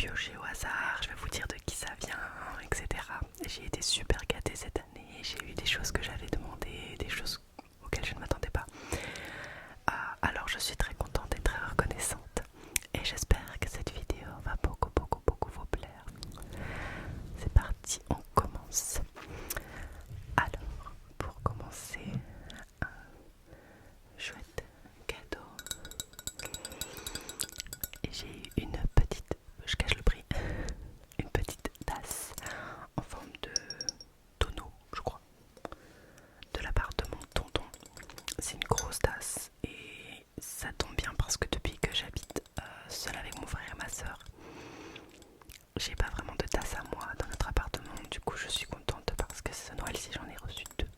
piocher au hasard, je vais vous dire de qui ça vient, etc. J'ai été super gâtée cette année, j'ai eu des choses que j'avais demandées, des choses auxquelles je ne m'attendais pas. Alors je suis très contente et très reconnaissante et j'espère que cette vidéo va beaucoup vous plaire. C'est parti, on commence. Alors, pour commencer, un chouette cadeau. Et j'ai eu une petite, je cache le prix, une petite tasse en forme de tonneau, je crois, de la part de mon tonton. C'est une grosse tasse et ça tombe bien parce que depuis que j'habite seule avec mon frère et ma soeur, j'ai pas vraiment de tasse à moi dans notre appartement. Du coup je suis contente parce que ce Noël-ci j'en ai reçu deux.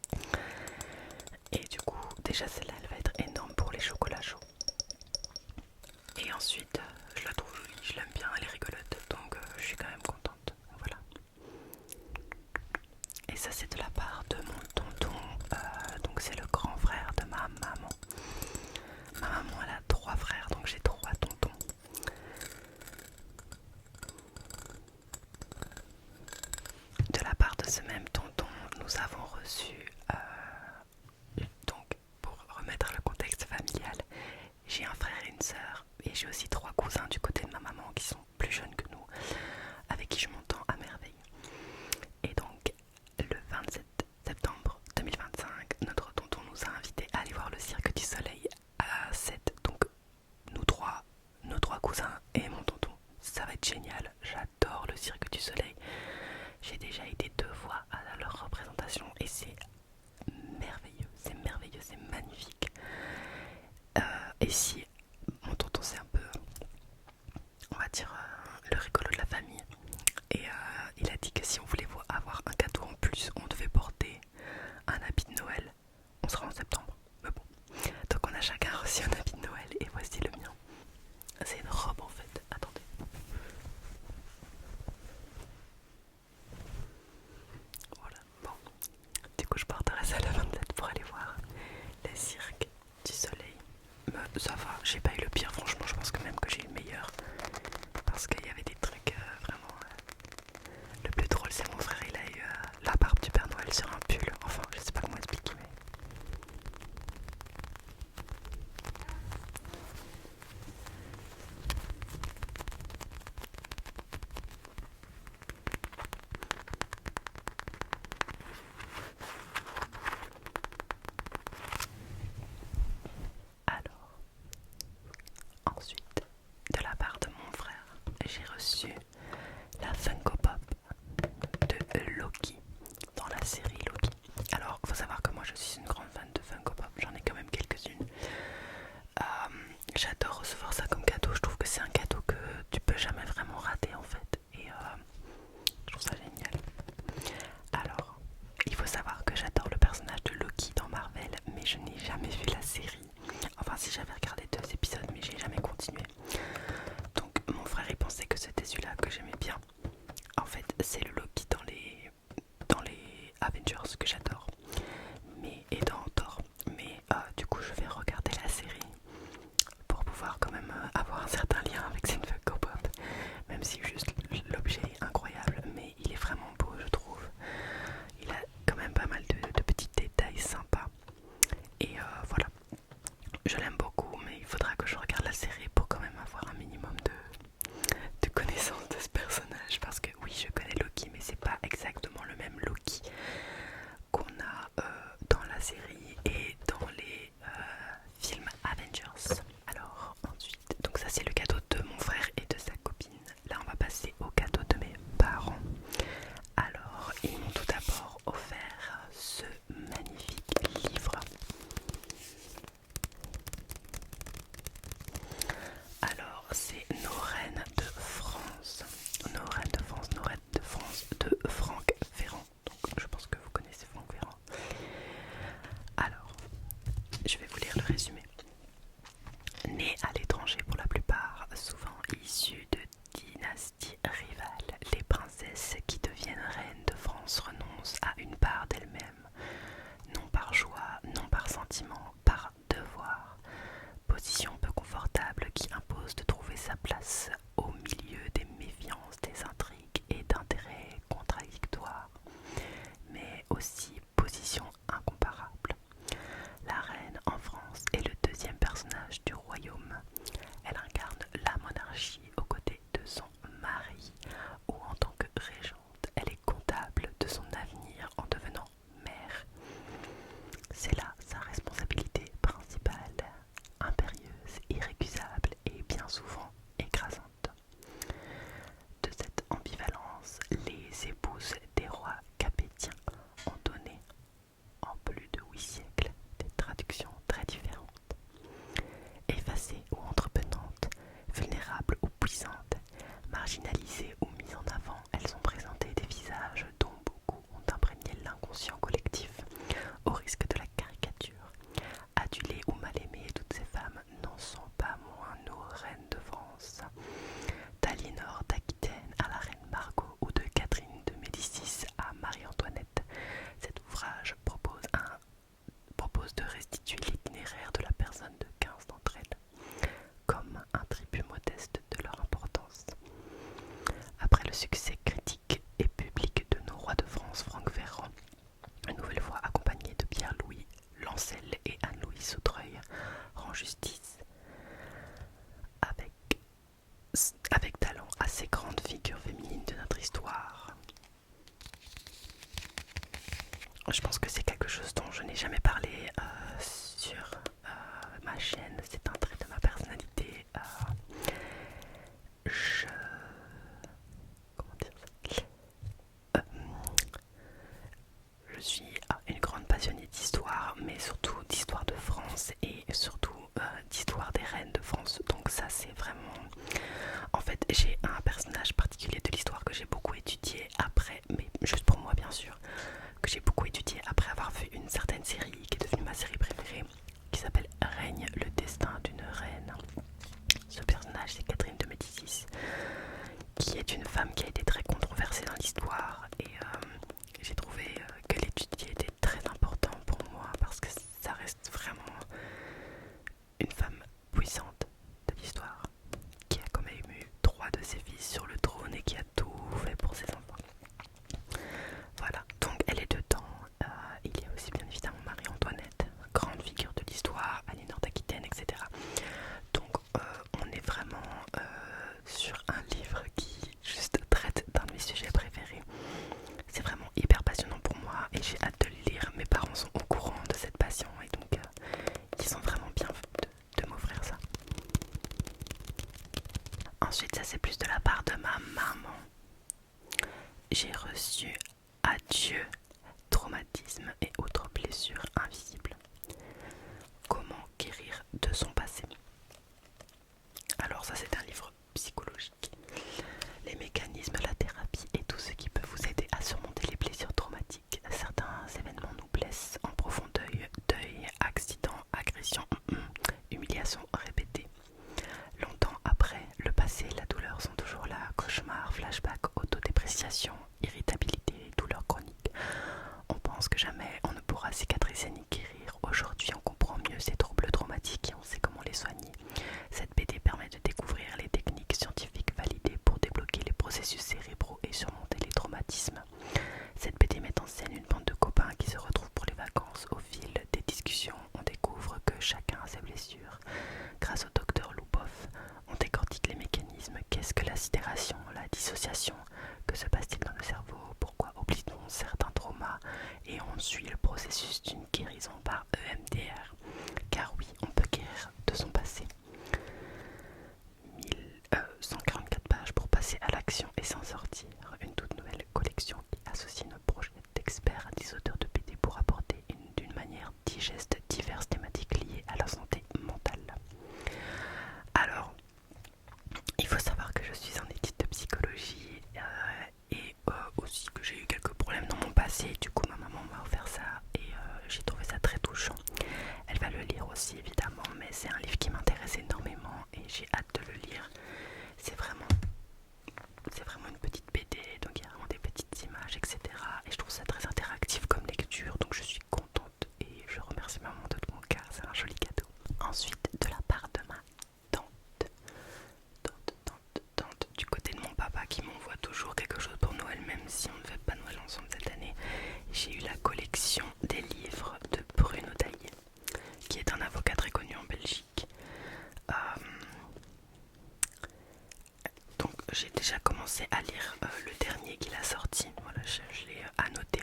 Et du coup déjà celle-là elle va être énorme pour les chocolats chauds. Et ensuite je la trouve jolie, je l'aime bien, elle est rigolote, donc je suis quand même contente. Voilà. Et ça c'est de la part de mon tonton, donc c'est le grand frère de ma maman. Ma maman elle a 3 frères, donc j'ai 3 tontons. De la part de ce même tonton, nous avons reçu, donc pour remettre le contexte familial, j'ai un frère et une sœur, et j'ai aussi 3 cousins du côté de ma maman qui sont plus jeunes que nous, avec qui je m'entends à merveille. Et donc, le 27 septembre 2025, notre tonton nous a invités à aller voir le Cirque du Soleil à 7. Donc, nos trois cousins et mon tonton. Ça va être génial, j'adore le Cirque du Soleil. J'ai déjà été 2 fois à leur représentation et c'est merveilleux, c'est magnifique. Et si mon tonton c'est un peu, on va dire, le rigolo de la famille, et il a dit que si on voulait avoir un cadeau en plus, on devait porter un habit de Noël. On sera en septembre, mais bon. Donc on a chacun reçu un habit de Noël et voici le mien. C'est une robe en fait, attendez. Voilà, bon. Du coup je porterai ça le 27 pour aller voir le Cirque du Soleil. Mais ça va, j'ai pas eu le pire, franchement je pense que même que j'ai eu le meilleur. Parce qu'il y avait des trucs vraiment... Le plus drôle c'est mon frère, il a eu la barbe du Père Noël sur un pull. Enfin je sais pas comment expliquer mais... Alors, ensuite, de la part de mon frère, j'ai reçu la Funko Pop de Loki dans la série Loki. Alors, faut savoir que moi je suis une grande fan de Funko Pop, j'en ai quand même quelques-unes. J'adore recevoir ça comme cadeau, je trouve que c'est un cadeau que tu peux jamais vraiment rater en fait. Et je trouve ça génial. Alors, il faut savoir que j'adore le personnage de Loki dans Marvel, mais je n'ai jamais vu la série. Enfin, si j'avais regardé 2 épisodes, mais j'ai jamais continué. Donc, mon frère il pensait que c'était celui-là que j'aimais bien. En fait, c'est le Loki dans les Avengers que j'adore, mais et dans Thor. Mais du coup, je vais regarder la série pour pouvoir quand même avoir un certain lien avec cette Funko Pop. Même si juste l'objet est incroyable, mais il est vraiment beau, je trouve. Il a quand même pas mal de petits détails sympas. Et voilà, je l'aime beaucoup, mais il faudra que je regarde la série pour quand même avoir un minimum de connaissance de ce personnage. Parce que oui, je connais Loki, mais c'est pas exactement le même Loki qu'on a dans la série et dans les films Avengers. Alors ensuite, donc ça c'est le cadeau de mon frère et de sa copine. Là on va passer au cadeau de mes parents. Alors ils m'ont tout d'abord offert ce magnifique livre. Alors c'est Nos Reines de France. Nos Reines de France, Nos Reines de France de Franck Ferrand. Donc je pense que vous connaissez Franck Ferrand. Alors, je vais vous lire le résumé. Nés à l'étranger pour la plupart, souvent issus de dynasties rivales, les princesses qui deviennent reines de France renoncent à une part d'elles-mêmes, non par choix, non par sentiment, par devoir. Position peu confortable qui impose de trouver sa place au milieu des méfiances justice avec, avec talent à ces grandes figures féminines de notre histoire. Je pense que c'est quelque chose dont je n'ai jamais parlé sur ma chaîne. C'est un trait de ma personnalité. Je... Comment dire ça Je suis une grande passionnée d'histoire, mais surtout d'histoire de France et surtout d'histoire des reines de France. Donc ça c'est vraiment... En fait j'ai un personnage particulier de l'histoire que j'ai beaucoup étudié après, mais juste pour moi bien sûr, que j'ai beaucoup étudié après avoir vu une certaine série qui est devenue ma série préférée, qui s'appelle Règne le destin d'une reine. Ce personnage c'est Catherine de Médicis, qui est une femme qui a été très controversée dans l'histoire et j'ai trouvé que l'étudier était très important pour moi parce que ça reste vraiment une femme puissante de l'histoire qui a quand même eu 3 de ses fils sur le trône et qui a tout fait pour ses enfants. Voilà, donc elle est dedans. Il y a aussi bien évidemment Marie-Antoinette, grande figure de l'histoire, Aliénor d'Aquitaine, etc. Donc on est vraiment sur un livre qui juste traite d'un de mes sujets préférés. C'est vraiment hyper passionnant pour moi et j'ai hâte de le lire. Mes parents sont au courant de cette passion et donc ils sont vraiment bien de m'offrir ça. Ensuite ça c'est plus de la part de ma maman. J'ai reçu Adieu, traumatisme et autres blessures invisibles. Comment guérir de son passé. Alors ça c'est un livre psychologique. Les mécanismes, la thérapie et tout ce qui peut vous aider à surmonter les blessures traumatiques. Certains événements nous blessent en profond deuil, accident, agression, humiliation répétée. Longtemps après, le passé et la douleur sont toujours là. Cauchemars, flashbacks, autodépréciation, irritabilité, douleurs chroniques. On pense que jamais on ne pourra cicatriser ni guérir. Aujourd'hui, on comprend mieux ces troubles traumatiques et on sait comment les soigner. Cette BD permet de découvrir les techniques scientifiques validées pour débloquer les processus cérébraux et surmonter les traumatismes. Cette BD met en scène une bande de copains qui se retrouvent pour les vacances. Au fil des discussions, on découvre que chacun a ses blessures. Grâce au docteur Loubov, on décortique les mécanismes. Qu'est-ce que la sidération, la dissociation? Que se passe-t-il dans le cerveau? Pourquoi oublie-t-on certains traumas? Et on suit le processus d'une guérison par EMDR. Car oui, on peut guérir de son passé. 144 pages pour passer à l'action et s'en sortir. Une toute nouvelle collection qui associe nos projets d'experts à des auteurs de BD pour aborder d'une manière digeste diverses thématiques liées à la santé mentale. Alors, il faut savoir que je suis en études de psychologie et aussi que j'ai eu quelques problèmes dans mon passé. Du coup, ma maman m'a offert ça et j'ai trouvé ça très touchant. Elle va le lire aussi évidemment, mais c'est un livre qui m'intéresse énormément et j'ai hâte de le lire. C'est vraiment une petite BD, donc il y a vraiment des petites images, etc. Et je trouve ça très interactif comme lecture, donc je suis contente et je remercie ma maman de tout mon cœur, c'est un joli cadeau. Ensuite, de la part de ma tante, du côté de mon papa qui m'envoie toujours quelque chose pour Noël, même si on ne fait pas Noël ensemble cette année, j'ai eu la collection des livres de Bruno Taillé, qui est un avocat très connu en Belgique. Donc j'ai déjà commencé à lire le dernier qu'il a sorti, voilà, je l'ai annoté.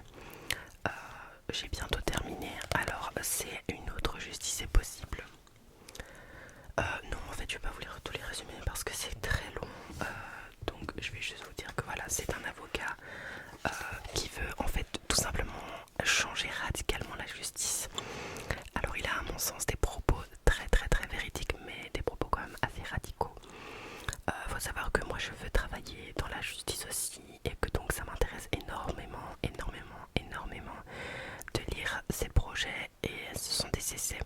J'ai bientôt terminé. Alors c'est Une autre justice est possible. Non, en fait je vais pas vous lire tous les résumés parce que c'est très long. Donc je vais juste vous dire que voilà, c'est un avocat qui veut en fait tout simplement changer radicalement la justice. Alors il a à mon sens des propos très véridiques, mais des propos quand même assez radicaux. Faut savoir que moi je veux travailler dans la justice aussi et que donc ça m'intéresse énormément de lire ses projets et ce sont des essais.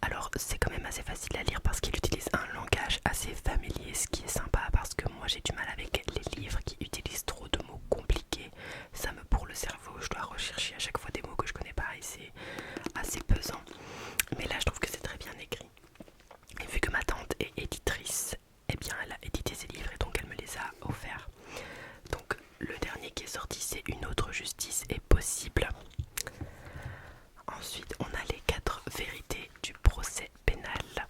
Alors c'est quand même assez facile à lire parce qu'il utilise un langage assez familier, ce qui est sympa parce que moi j'ai du mal avec les livres qui utilisent trop de mots compliqués. Ça me bourre le cerveau, je dois rechercher à chaque fois des mots que je connais pas et c'est assez pesant. Mais là je trouve que c'est très bien écrit. Et vu que ma tante est éditrice, eh bien elle a édité ses livres et donc elle me les a offerts. Donc le dernier qui est sorti c'est Une autre justice est possible. Ensuite on a les 4 vérités du procès pénal.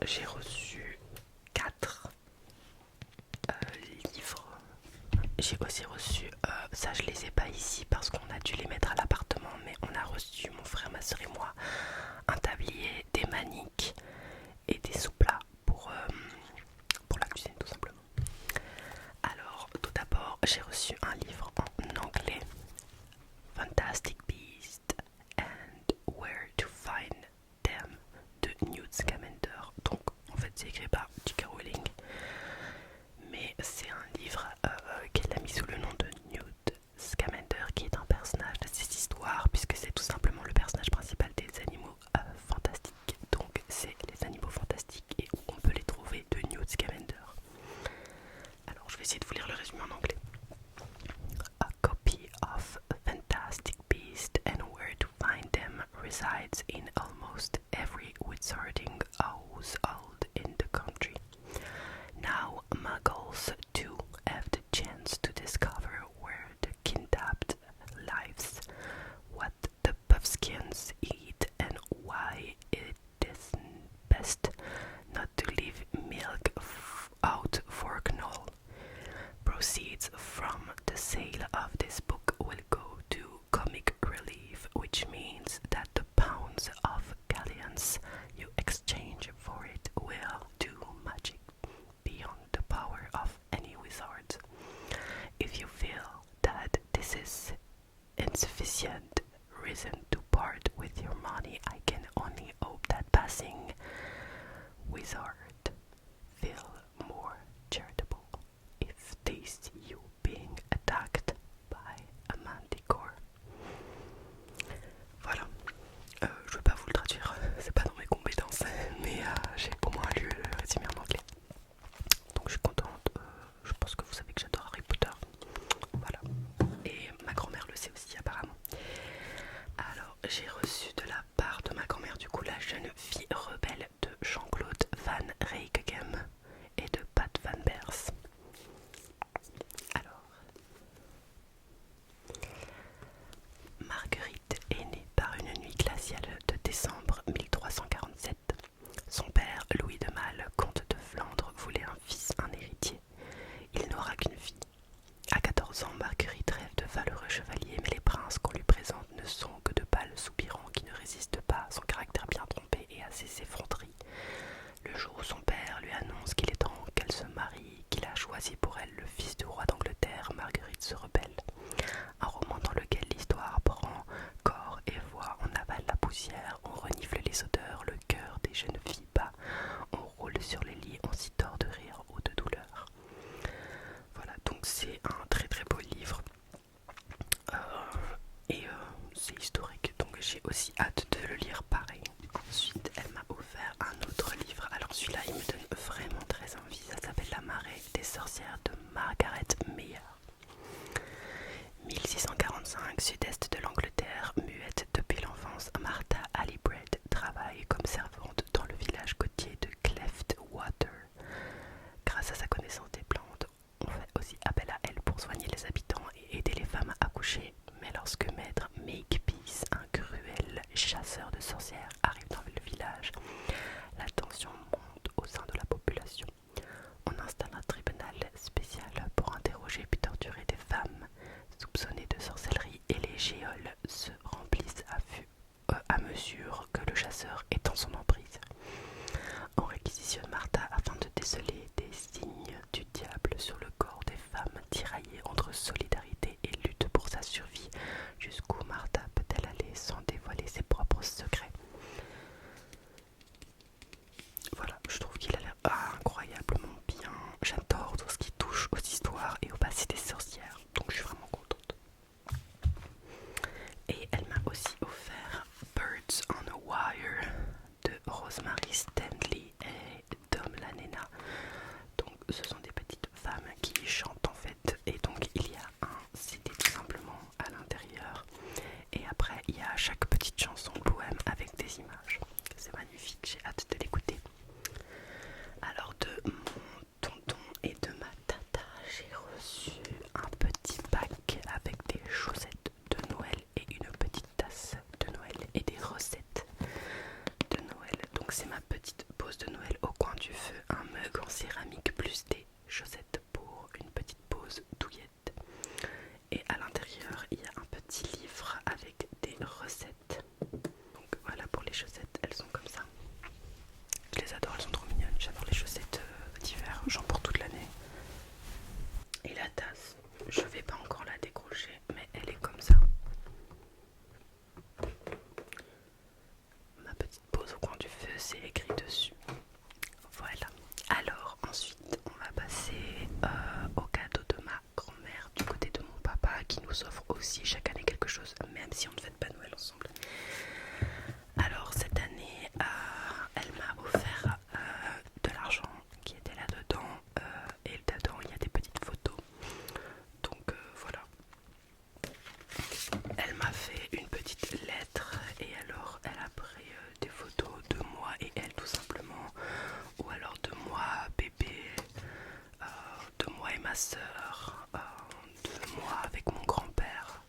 j'ai reçu 4 livres. J'ai aussi reçu, ça je les ai pas ici parce qu'on a dû les mettre à l'appartement, mais on a reçu, mon frère, ma soeur et moi, un tablier, des maniques et des sous-plats pour la cuisine tout simplement. Alors tout d'abord j'ai reçu un livre en anglais, Fantastic Beasts and Where to Find Them de Newt Scamander. Donc en fait c'est écrit par J.K. Rowling, mais c'est un livre qu'elle a mis sous le nom de Newt Scamander, qui est un personnage de cette histoire puisque c'est tout simplement le personnage principal des animaux fantastiques. Donc c'est les animaux fantastiques et où on peut les trouver de Newt Scamander. Alors je vais essayer de vous lire le résumé en anglais. A copy of Fantastic Beasts and Where to Find Them resides in almost every wizarding household in the country. Now muggles too have the chance to discover where the kidnapped lives, what the puffskins eat, and why it is best not to leave milk out for Knoll. Proceeds from the sale of this book will go to comic relief, which means that the pounds of galleons you exchange for it will do magic beyond the power of any wizard. If you feel that this is insufficient reason to part with your money, I can only hope that passing wizard feel more charitable if they see you being attacked by a manticore. Voilà, je vais pas vous le traduire, c'est pas dans mes compétences, mais j'ai au moins lu le résumé en anglais. Donc je suis contente, je pense que vous savez que j'adore Harry Potter. Voilà, et ma grand-mère le sait aussi apparemment. Alors j'ai reçu de la part de ma grand-mère du coup La jeune fille rebelle de Jean-Claude Van feu, un mug en céramique plus des chaussettes pour une petite pause douillette. Et à l'intérieur, il y a un petit livre avec des recettes. Donc voilà pour les chaussettes, elles sont comme ça. Je les adore, elles sont trop mignonnes. J'adore les chaussettes d'hiver, j'en porte toute l'année. Et la tasse, je vais pas encore la décrocher, mais elle est comme ça. Ma petite pause au coin du feu, c'est écrit dessus. Voilà. Alors ensuite, on va passer au cadeau de ma grand-mère du côté de mon papa qui nous offre aussi chaque année quelque chose, même si on ne fête pas Noël ensemble. Alors cette année, elle m'a offert de l'argent qui était là-dedans et dedans il y a des petites photos. Donc voilà. Elle m'a fait une petite lettre et alors elle a pris des photos de moi et elle tout simplement, ou alors de moi bébé, de moi et ma soeur, de moi avec mon grand-père,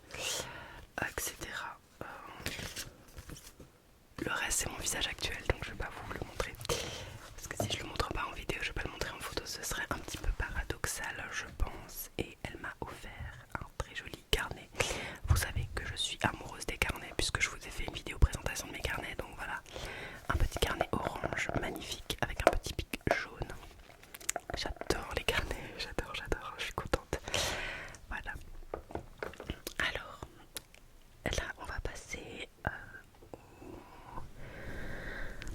etc. Le reste c'est mon visage actuel, donc je vais pas vous le montrer parce que si je le montre pas en vidéo, je vais pas le montrer en photo, ce serait un petit peu paradoxal je pense. Et elle m'a offert un très joli carnet. Vous savez que je suis amoureuse des carnets puisque je vous ai fait une vidéo présentation de mes carnets, donc voilà, un petit carnet orange magnifique avec un petit pic jaune. J'adore les carnets, j'adore, je suis contente. Voilà. Alors là on va passer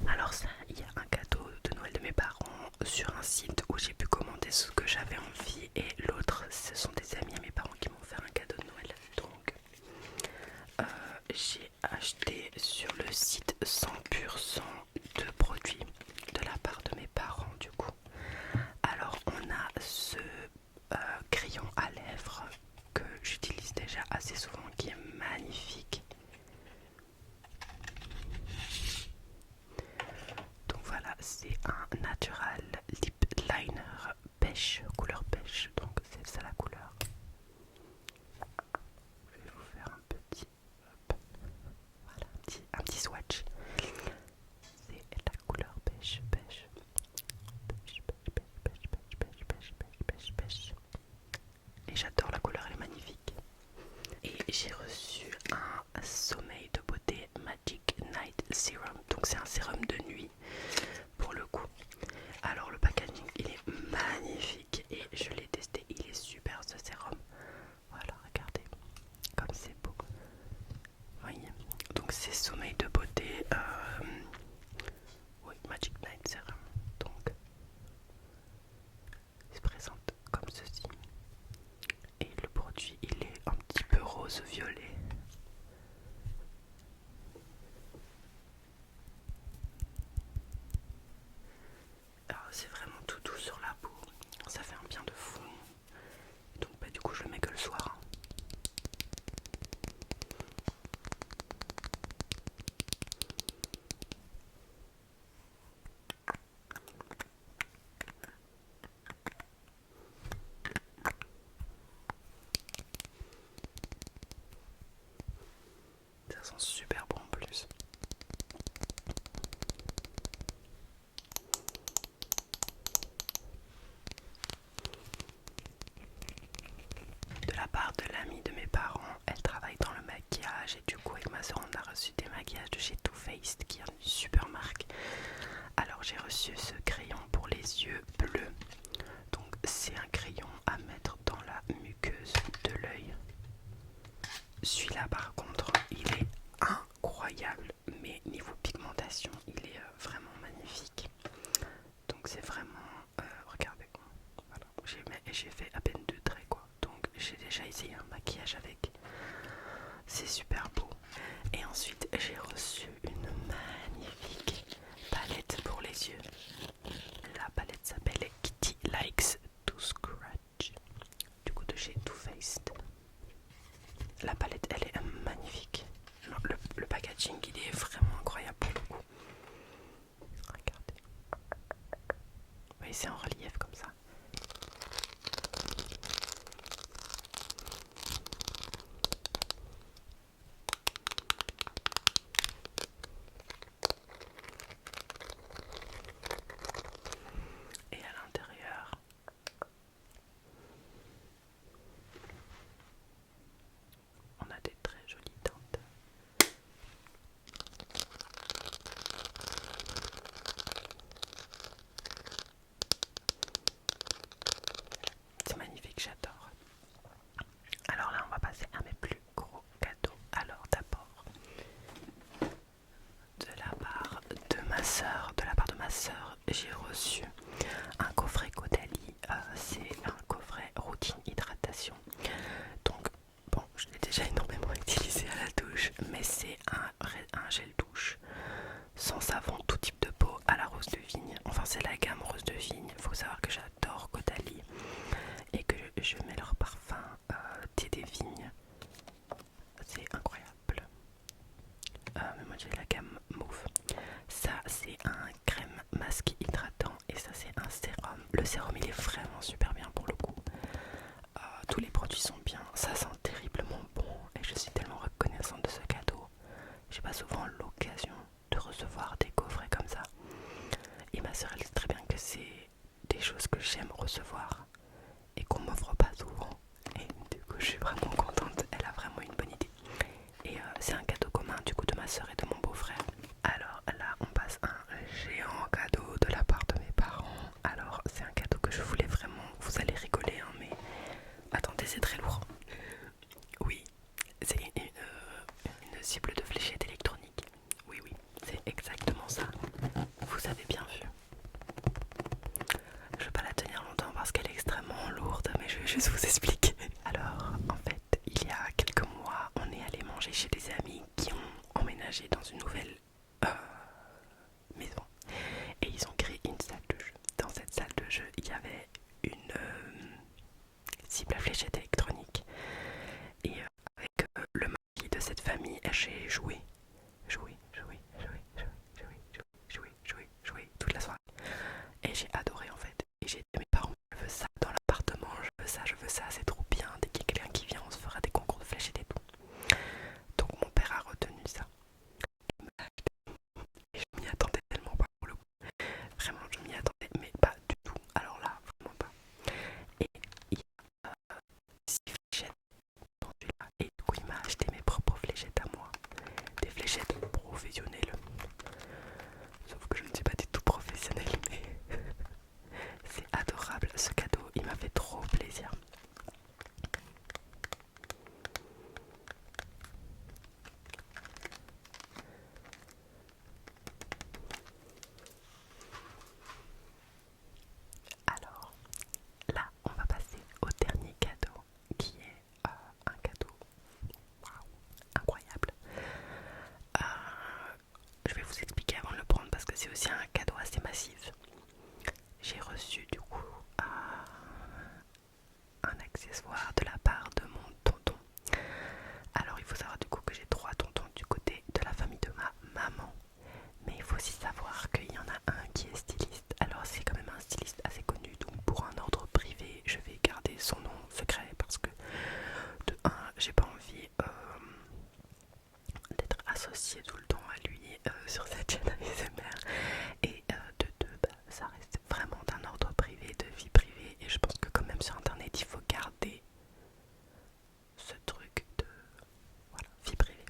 alors ça, il y a un cadeau de Noël de mes parents sur un site où j'ai pu commander ce que j'avais envie et l'autre ce sont des amis à mes parents qui m'ont fait un cadeau de Noël. Donc j'ai acheté sur le site 100% de produits de la part de mes parents du coup. Alors on a ce crayon à lèvres que j'utilise déjà assez souvent qui est magnifique. Donc voilà, c'est un natural lip liner pêche, couleur pêche, donc c'est ça la couleur. Je vais vous faire un petit, hop, voilà, un petit swatch. C'est la couleur pêche, pêche, pêche, pêche, pêche, pêche, pêche, pêche, pêche, pêche, pêche. Et j'adore la couleur, elle est magnifique. Et j'ai reçu un sommeil de beauté Magic Night Serum, donc c'est un sérum de nuit pour le coup. Alors le packaging il est magnifique et je l'ai testé, il est super ce sérum. Voilà, regardez comme c'est beau. Voyez, donc c'est sommeil de beauté, oui, Magic Night Serum. Donc il se présente comme ceci. Et le produit il est un petit peu rose violet. Alors c'est vraiment tout doux sur la peau, ça fait un bien de fou. Donc bah, du coup je le mets que le soir. Ça sent super bon en plus. De la part de l'amie de mes parents, elle travaille dans le maquillage et du coup avec ma soeur on a reçu des maquillages de chez Too Faced qui est une super marque. Alors j'ai reçu ce crayon pour les yeux bleus. Donc c'est un crayon à mettre dans la muqueuse de l'œil. Celui-là par contre il est incroyable, mais niveau pigmentation il est vraiment magnifique. Donc c'est vraiment, regardez, voilà. J'ai fait à peine 2 traits quoi. Donc j'ai déjà essayé un maquillage avec, c'est super beau. Et ensuite j'ai reçu une magnifique palette pour les yeux. La palette s'appelle Kitty Likes to Scratch, du coup de chez Too Faced. La palette elle est magnifique. Le packaging il est vraiment incroyable pour le coup. Regardez. Vous voyez c'est en relief comme ça. j'ai reçu un coffret Caudalie, c'est un coffret routine hydratation. Donc bon, je l'ai déjà énormément utilisé à la douche, mais c'est un gel douche sans savon, tout type de peau à la rose de vigne. Enfin c'est la gamme rose de vigne. Faut savoir que j'adore Caudalie et que je mets leur parfum thé des vignes. C'est incroyable. Mais moi j'ai la gamme mauve. Ça c'est un crème masque hydratant et ça c'est un sérum. Le sérum il est vraiment super bien pour le coup. Tous les produits sont bien, ça sent terriblement bon et je suis tellement reconnaissante de ce cadeau. J'ai pas souvent l'occasion de recevoir des coffrets comme ça. Et ma soeur elle sait très bien que c'est des choses que j'aime recevoir et qu'on m'offre pas souvent. Et du coup je suis vraiment contente, elle a vraiment une bonne idée. Et c'est un cadeau commun du coup de ma soeur et de mon beau-frère. Alors là on passe un géant cadeau de la part de mes parents. Alors c'est un cadeau que je voulais vraiment, vous allez rigoler hein, mais attendez c'est très lourd. Oui, c'est une cible de fléchette électronique. Oui oui, c'est exactement ça. Vous avez bien vu. Je vais pas la tenir longtemps parce qu'elle est extrêmement lourde, mais je vais juste vous expliquer. Alors, en fait, il y a quelques mois, on est allé manger chez des amis qui ont emménagé dans une nouvelle maison. Et ils ont créé une salle de jeu. Dans cette salle de jeu, il y avait une cible à fléchette électronique. Et avec le mari de cette famille, j'ai joué toute la soirée. Et j'ai adoré en fait. Et j'ai dit à mes parents, je veux ça dans l'appartement, je veux ça, c'est trop bien. Dès qu'il y a quelqu'un qui vient, on se fera des concours de fléchettes et tout. Donc mon père a retenu ça. Il me l'a acheté. Et je m'y attendais tellement pas pour le coup. Vraiment, je m'y attendais, mais pas du tout. Alors là, vraiment pas. Et il y a 6 fléchettes dans celui-là. Et du coup, il m'a acheté mes propres fléchettes à moi. Des fléchettes professionnelles. Sauf que je ne suis pas du tout professionnelle, mais c'est adorable. Ce cadeau, il m'a fait trop plaisir. Alors, là, on va passer au dernier cadeau, qui est un cadeau incroyable. Je vais vous expliquer avant de le prendre parce que c'est aussi un cadeau assez massif. J'ai reçu du coup un accessoire de la part de mon tonton. Alors il faut savoir du coup que j'ai 3 tontons du côté de la famille de ma maman. Mais il faut aussi savoir qu'il y en a un qui est styliste. Alors c'est quand même un styliste assez connu. Donc pour un ordre privé, je vais garder son nom secret parce que de 1, j'ai pas envie d'être associée tout le temps à lui sur cette chaîne ASMR. Et de 2, ça reste vraiment d'un ordre privé, de vie privée. Et je pense que quand même sur internet, il faut garder ce truc de voilà, vie privée.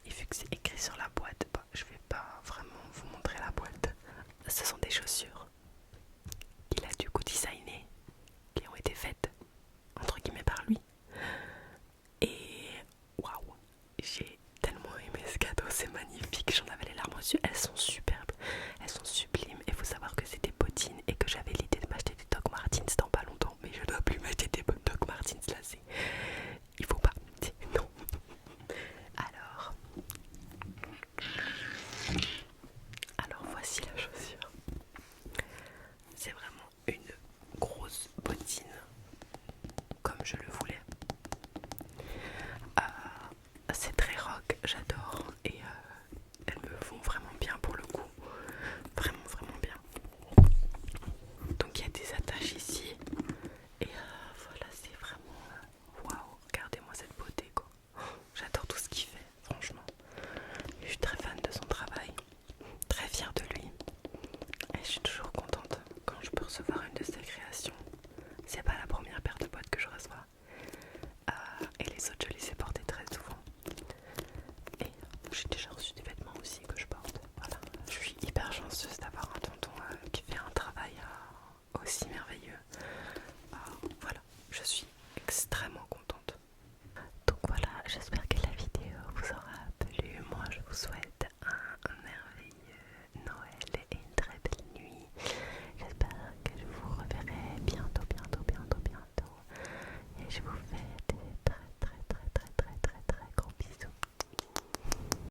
Et vu que c'est écrit sur la boîte, je vais pas vraiment vous montrer la boîte. Ce sont des chaussures qu'il a du coup designées, qui ont été faites entre guillemets par lui. Et waouh, j'ai tellement aimé ce cadeau, c'est magnifique, j'en avais les larmes aux yeux, elles sont superbes, elles sont sublimes. Et faut savoir que c'est des bottines et que j'avais l'idée de m'acheter des Doc Martens dans pas longtemps, mais je dois plus m'acheter des Doc Martens là, c'est... il faut pas, non. Alors voici la chaussure. C'est vraiment une grosse bottine comme je le voulais. C'est très rock, j'adore et elles me vont vraiment bien pour le coup. Vraiment bien. Donc il y a des attaches ici et voilà, c'est vraiment waouh, regardez-moi cette beauté quoi. J'adore tout ce qu'il fait, franchement. Je suis très fan de son travail, très fière de lui. Et je suis toujours contente quand je peux recevoir une de ses créations. C'est pas la première paire de bottes que je reçois. Et les autres, je les ai portées très souvent. Et j'ai déjà reçu